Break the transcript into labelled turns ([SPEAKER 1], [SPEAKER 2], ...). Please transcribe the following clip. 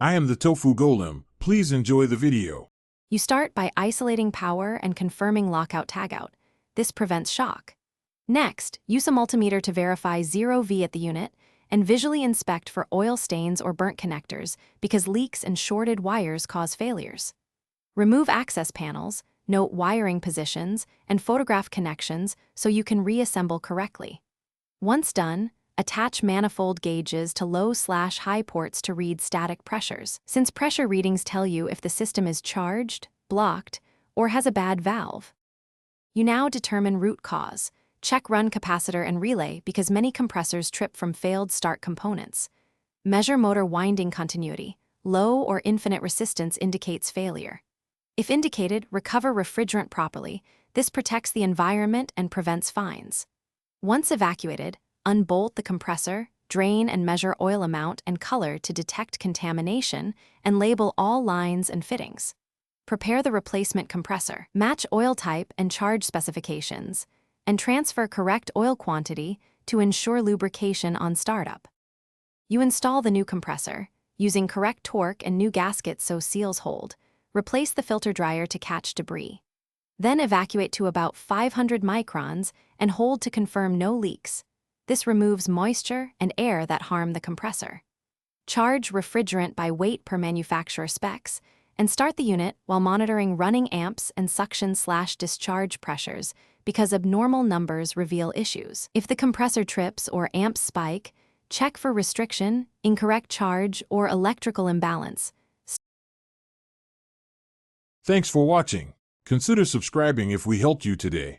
[SPEAKER 1] I am the Tofu Golem. Please enjoy the video.
[SPEAKER 2] You start by isolating power and confirming lockout-tagout. This prevents shock. Next, use a multimeter to verify 0V at the unit and visually inspect for oil stains or burnt connectors because leaks and shorted wires cause failures. Remove access panels, note wiring positions, and photograph connections so you can reassemble correctly. Once done, attach manifold gauges to low/high ports to read static pressures, since pressure readings tell you if the system is charged, blocked, or has a bad valve. You now determine root cause. Check run capacitor and relay because many compressors trip from failed start components. Measure motor winding continuity. Low or infinite resistance indicates failure. If indicated, recover refrigerant properly. This protects the environment and prevents fines. Once evacuated, unbolt the compressor, drain and measure oil amount and color to detect contamination, and label all lines and fittings. Prepare the replacement compressor. Match oil type and charge specifications, and transfer correct oil quantity to ensure lubrication on startup. You install the new compressor, using correct torque and new gaskets so seals hold. Replace the filter dryer to catch debris. Then evacuate to about 500 microns and hold to confirm no leaks. This removes moisture and air that harm the compressor. Charge refrigerant by weight per manufacturer specs, and start the unit while monitoring running amps and suction/discharge pressures because abnormal numbers reveal issues. If the compressor trips or amps spike, check for restriction, incorrect charge, or electrical imbalance.
[SPEAKER 1] Thanks for watching. Consider subscribing if we helped you today.